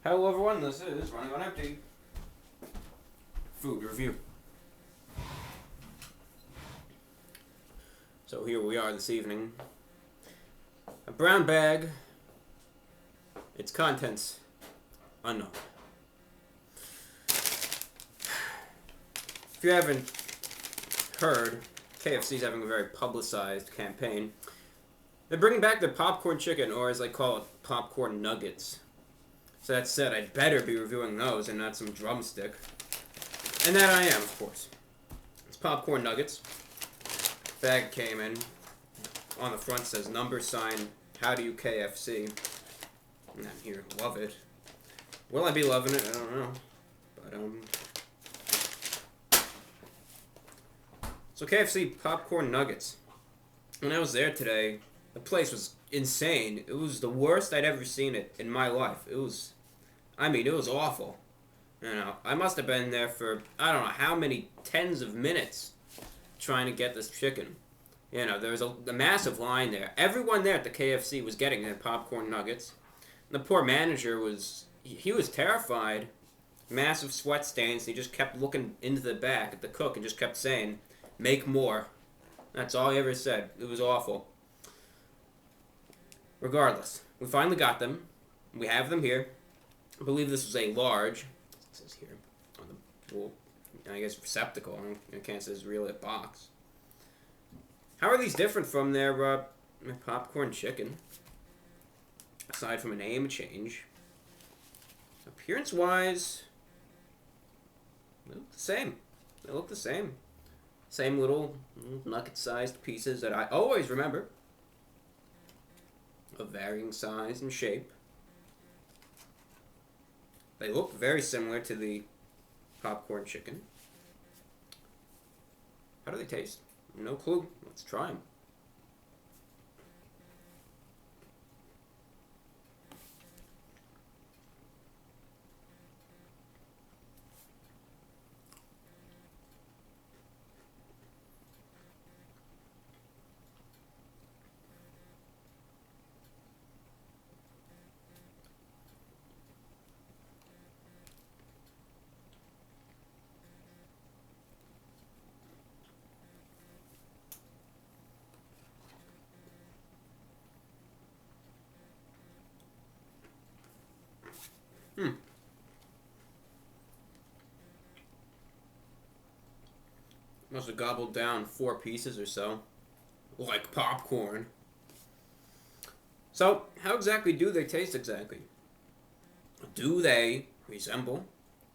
Hello everyone, this is Running on Empty Food Review. So here we are this evening. A brown bag. Its contents unknown. If you haven't heard, KFC's having a very publicized campaign. They're bringing back their popcorn chicken, or as I call it, popcorn nuggets. So that said, I'd better be reviewing those and not some drumstick. And that I am, of course. It's popcorn nuggets. Bag came in. On the front says number sign, how do you KFC? And I'm here, love it. Will I be loving it? I don't know. But, So KFC popcorn nuggets. When I was there today, the place was insane. It was the worst I'd ever seen it in my life. It was awful. You know, I must have been there for, I don't know how many tens of minutes trying to get this chicken. You know, there was a massive line there. Everyone there at the KFC was getting their popcorn nuggets. The poor manager he was terrified. Massive sweat stains. He just kept looking into the back at the cook and just kept saying, make more. That's all he ever said. It was awful. Regardless, we finally got them. We have them here. I believe this was a large. It says here on the, well, I guess receptacle. I can't say it's really a box. How are these different from their popcorn chicken? Aside from a name change, appearance-wise, they look the same. They look the same. Same little nugget-sized pieces that I always remember. Of varying size and shape. They look very similar to the popcorn chicken. How do they taste? No clue. Let's try them. Must have gobbled down 4 pieces or so. Like popcorn. So, how exactly do they taste exactly? Do they resemble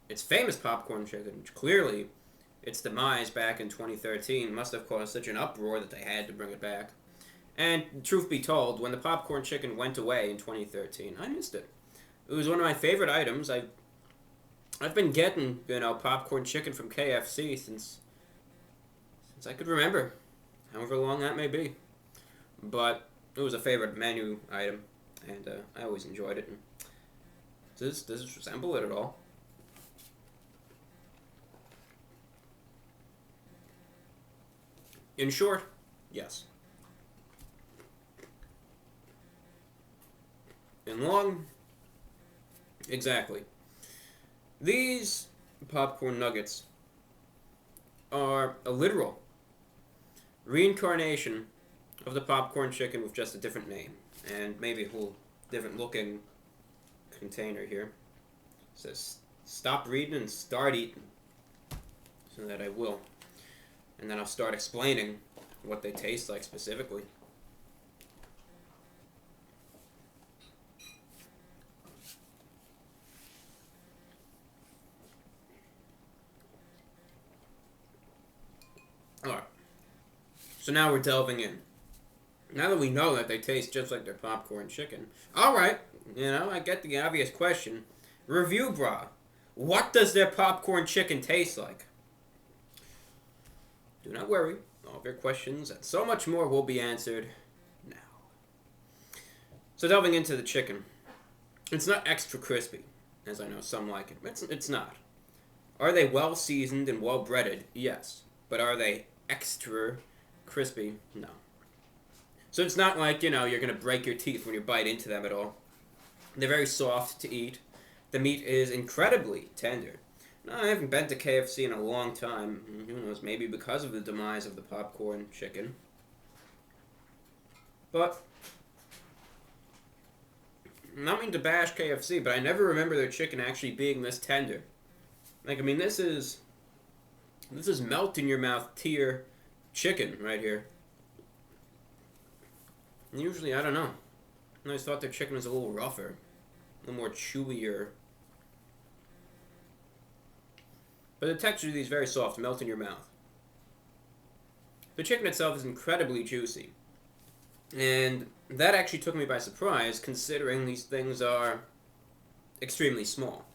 its famous popcorn chicken, which clearly its demise back in 2013 must have caused such an uproar that they had to bring it back. And truth be told, when the popcorn chicken went away in 2013, I missed it. It was one of my favorite items. I've been getting, popcorn chicken from KFC since I could remember, however long that may be. But it was a favorite menu item, and I always enjoyed it. And does this resemble it at all? In short, yes. In long, exactly. These popcorn nuggets are a literal reincarnation of the popcorn chicken with just a different name and maybe a whole different looking container here. It says stop reading and start eating, so that I will, and then I'll start explaining what they taste like specifically. Alright, so now we're delving in. Now that we know that they taste just like their popcorn chicken, alright, I get the obvious question. Review brah. What does their popcorn chicken taste like? Do not worry, all of your questions and so much more will be answered now. So delving into the chicken. It's not extra crispy, as I know some like it. It's not. Are they well seasoned and well breaded? Yes. But are they extra crispy? No. So it's not like, you're going to break your teeth when you bite into them at all. They're very soft to eat. The meat is incredibly tender. Now, I haven't been to KFC in a long time. Who knows, maybe because of the demise of the popcorn chicken. But, not mean to bash KFC, but I never remember their chicken actually being this tender. Like, I mean, this is melt in your mouth tier chicken right here. And usually, I don't know. I always thought their chicken was a little rougher, a little more chewier. But the texture of these is very soft, melt in your mouth. The chicken itself is incredibly juicy. And that actually took me by surprise, considering these things are extremely small.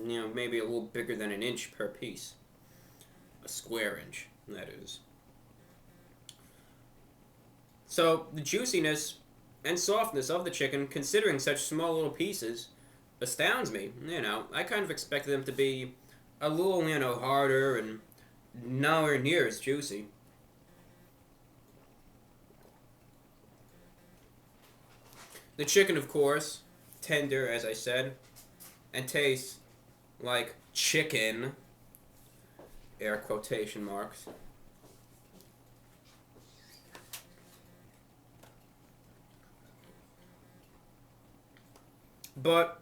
You know, maybe a little bigger than an inch per piece. A square inch, that is. So, the juiciness and softness of the chicken, considering such small little pieces, astounds me. You know, I kind of expected them to be a little, you know, harder and nowhere near as juicy. The chicken, of course, tender, as I said, and tastes like chicken, air quotation marks. But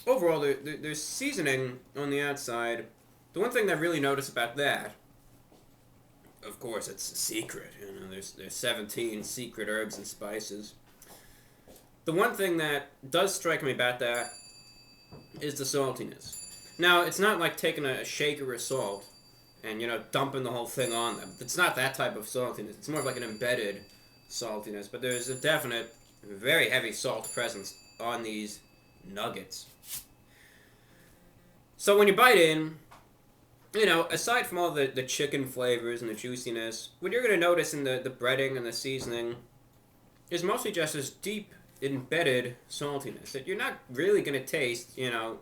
overall, there's seasoning on the outside. The one thing that I really notice about that, of course, it's a secret. You know, there's 17 secret herbs and spices. The one thing that does strike me about that is the saltiness. Now, it's not like taking a shaker of salt and, you know, dumping the whole thing on them. It's not that type of saltiness. It's more of like an embedded saltiness. But there's a definite, very heavy salt presence on these nuggets. So when you bite in, you know, aside from all the chicken flavors and the juiciness, what you're going to notice in the breading and the seasoning is mostly just this deep, embedded saltiness that you're not really going to taste, you know,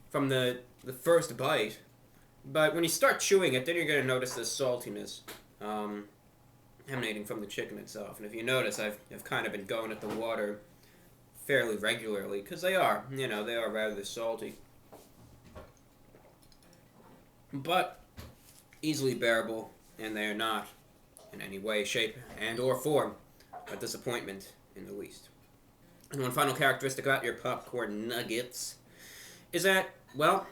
from the first bite. But when you start chewing it, then you're going to notice this saltiness emanating from the chicken itself. And if you notice, I've kind of been going at the water fairly regularly, because they are, you know, they are rather salty. But easily bearable, and they are not in any way, shape, and or form a disappointment in the least. And one final characteristic about your popcorn nuggets is that, well,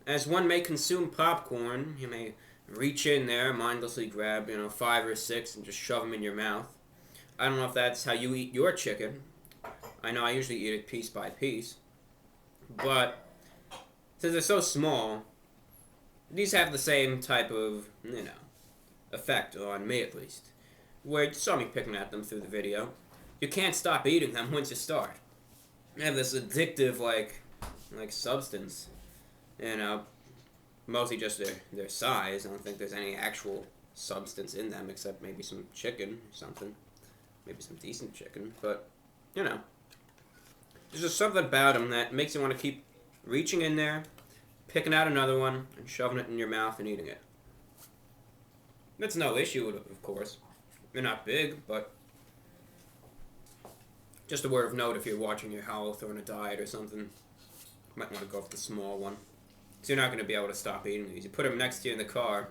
as one may consume popcorn, you may reach in there, mindlessly grab, you know, 5 or 6 and just shove them in your mouth. I don't know if that's how you eat your chicken. I know I usually eat it piece by piece. But since they're so small, these have the same type of, you know, effect on me at least. Where you saw me picking at them through the video. You can't stop eating them once you start. They have this addictive, like substance. You know, mostly just their size. I don't think there's any actual substance in them except maybe some chicken or something. Maybe some decent chicken. But, you know, there's just something about them that makes you want to keep reaching in there, picking out another one, and shoving it in your mouth and eating it. That's no issue, of course. They're not big, but just a word of note if you're watching your health or on a diet or something, you might want to go for the small one. Because you're not going to be able to stop eating these. You put them next to you in the car,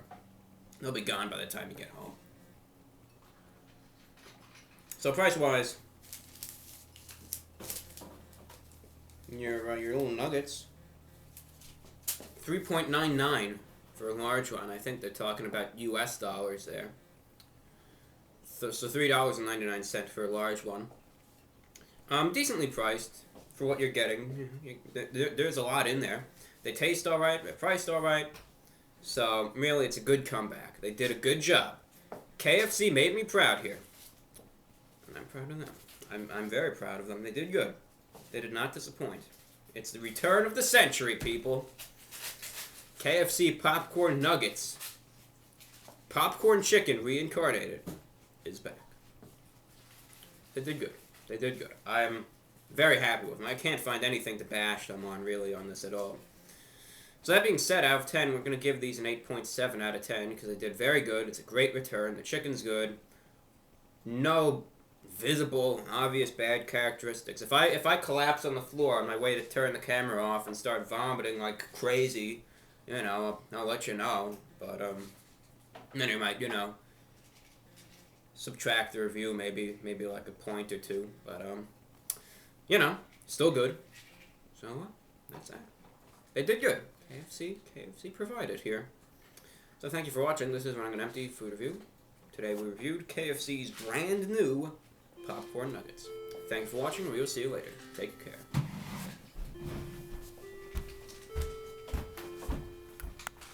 they'll be gone by the time you get home. So price-wise, your little nuggets, $3.99 for a large one. I think they're talking about US dollars there. So $3.99 for a large one. Decently priced for what you're getting. There's a lot in there. They taste alright, they're priced alright. So really, it's a good comeback. They did a good job. KFC made me proud here. And I'm proud of them. I'm very proud of them. They did good. They did not disappoint. It's the return of the century, people. KFC popcorn nuggets. Popcorn chicken reincarnated is back. They did good. They did good. I'm very happy with them. I can't find anything to bash them on, really, on this at all. So that being said, out of 10, we're going to give these an 8.7 out of 10 because they did very good. It's a great return. The chicken's good. No visible, obvious bad characteristics. If I collapse on the floor on my way to turn the camera off and start vomiting like crazy, I'll let you know. But then you might, subtract the review, maybe like a point or two. But still good. So that's that. They did good. KFC provided here. So thank you for watching. This is Running an Empty Food Review. Today we reviewed KFC's brand new popcorn nuggets. Thanks for watching. We'll see you later. Take care.